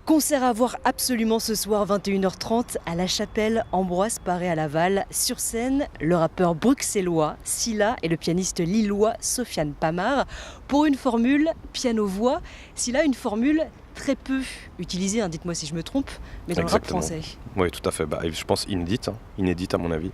Concert à voir absolument ce soir 21h30 à la chapelle Ambroise Paré à Laval. Sur scène, le rappeur bruxellois Scylla et le pianiste lillois Sofiane Pamart pour une formule piano-voix. Scylla, une formule très peu utilisée, dites-moi si je me trompe, mais dans Exactement. le rap français. Oui, tout à fait. Je pense inédite à mon avis.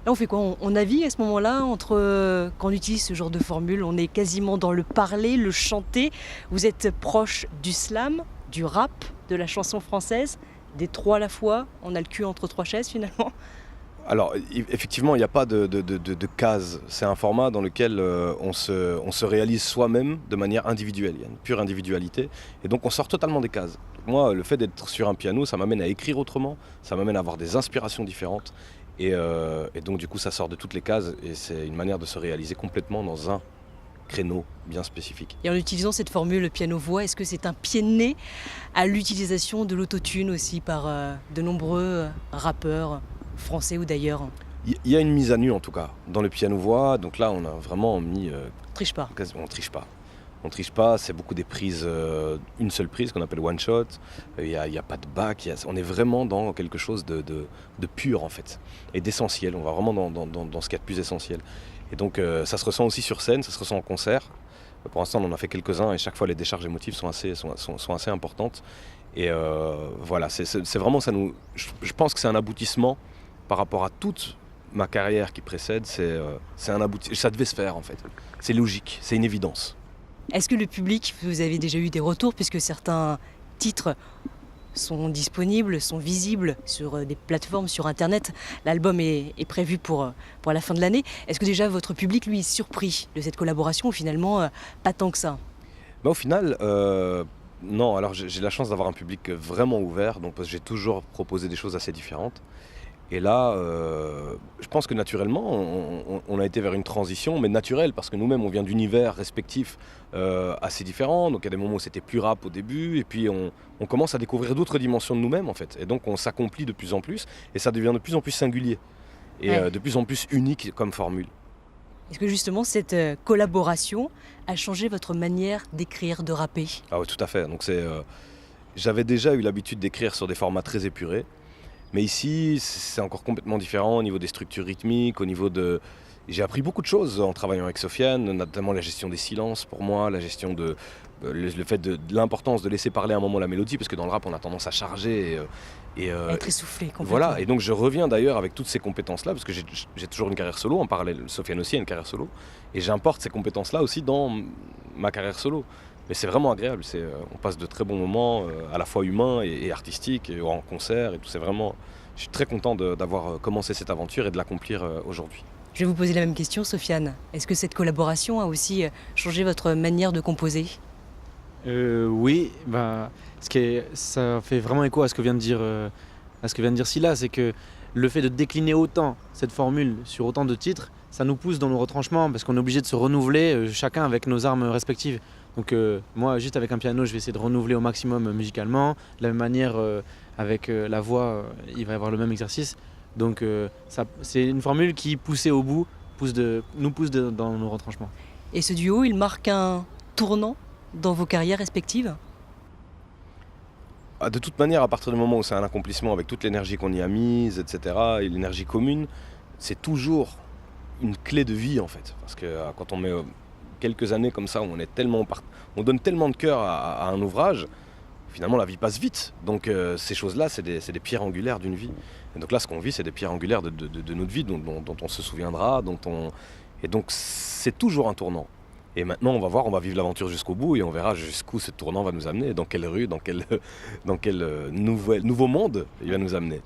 Là, on fait quoi? On navigue à ce moment-là entre quand on utilise ce genre de formule, on est quasiment dans le parler, le chanter. Vous êtes proche du slam, du rap, de la chanson française, des trois à la fois. On a le cul entre trois chaises finalement. Alors, effectivement, il n'y a pas de case. C'est un format dans lequel on se réalise soi-même de manière individuelle. Il y a une pure individualité. Et donc, on sort totalement des cases. Moi, le fait d'être sur un piano, ça m'amène à écrire autrement. Ça m'amène à avoir des inspirations différentes. Et donc, du coup, ça sort de toutes les cases. Et c'est une manière de se réaliser complètement dans un créneau bien spécifique. Et en utilisant cette formule piano-voix, est-ce que c'est un pied de nez à l'utilisation de l'autotune aussi par de nombreux rappeurs français ou d'ailleurs? Il y a une mise à nu en tout cas dans le piano-voix. Donc là, on a vraiment mis... Triche pas. On triche pas. On triche pas, c'est beaucoup des prises, une seule prise qu'on appelle one shot. Il y a pas de back, on est vraiment dans quelque chose de pur en fait, et d'essentiel. On va vraiment dans ce qu'il y a de plus essentiel. Et donc ça se ressent aussi sur scène, ça se ressent en concert. Pour l'instant, on en a fait quelques-uns et chaque fois les décharges émotives sont assez importantes. Et voilà, c'est vraiment ça. Je pense que c'est un aboutissement par rapport à toute ma carrière qui précède. C'est un aboutissement. Ça devait se faire en fait. C'est logique, c'est une évidence. Est-ce que le public, vous avez déjà eu des retours puisque certains titres sont disponibles, sont visibles sur des plateformes, sur Internet. L'album est prévu pour la fin de l'année. Est-ce que déjà votre public, lui, est surpris de cette collaboration ou finalement pas tant que ça? Au final, non. Alors j'ai la chance d'avoir un public vraiment ouvert, donc parce que j'ai toujours proposé des choses assez différentes. Et là, je pense que naturellement, on a été vers une transition, mais naturelle, parce que nous-mêmes, on vient d'univers respectifs assez différents. Donc il y a des moments où c'était plus rap au début, et puis on commence à découvrir d'autres dimensions de nous-mêmes, en fait. Et donc on s'accomplit de plus en plus, et ça devient de plus en plus singulier, et Ouais. de plus en plus unique comme formule. Est-ce que justement cette collaboration a changé votre manière d'écrire, de rapper? Ah oui, tout à fait. Donc j'avais déjà eu l'habitude d'écrire sur des formats très épurés. Mais ici, c'est encore complètement différent au niveau des structures rythmiques, au niveau de... J'ai appris beaucoup de choses en travaillant avec Sofiane, notamment la gestion des silences pour moi, la gestion le fait de l'importance de laisser parler à un moment la mélodie, parce que dans le rap, on a tendance à charger. Être essoufflé complètement. Voilà, et donc je reviens d'ailleurs avec toutes ces compétences-là, parce que j'ai toujours une carrière solo, en parallèle, Sofiane aussi a une carrière solo, et j'importe ces compétences-là aussi dans ma carrière solo. Mais c'est vraiment agréable, on passe de très bons moments, à la fois humains et artistiques, et en concert, et tout. Je suis très content d'avoir commencé cette aventure et de l'accomplir aujourd'hui. Je vais vous poser la même question, Sofiane. Est-ce que cette collaboration a aussi changé votre manière de composer? Oui, ça fait vraiment écho à ce que vient de dire Scylla, c'est que le fait de décliner autant cette formule sur autant de titres, ça nous pousse dans nos retranchements parce qu'on est obligé de se renouveler, chacun avec nos armes respectives. Donc moi, juste avec un piano, je vais essayer de renouveler au maximum musicalement. De la même manière, avec la voix, il va y avoir le même exercice. Donc c'est une formule qui, poussée au bout, nous pousse dans nos retranchements. Et ce duo, il marque un tournant dans vos carrières respectives? De toute manière, à partir du moment où c'est un accomplissement avec toute l'énergie qu'on y a mise, etc., et l'énergie commune, c'est toujours une clé de vie en fait. Parce que quand on met quelques années comme ça, où on donne tellement de cœur à un ouvrage, finalement la vie passe vite. Donc ces choses-là, c'est des pierres angulaires d'une vie. Et donc là, ce qu'on vit, c'est des pierres angulaires de notre vie, dont on se souviendra, et donc c'est toujours un tournant. Et maintenant, on va vivre l'aventure jusqu'au bout et on verra jusqu'où ce tournant va nous amener, dans quelle rue, dans quel nouveau monde il va nous amener.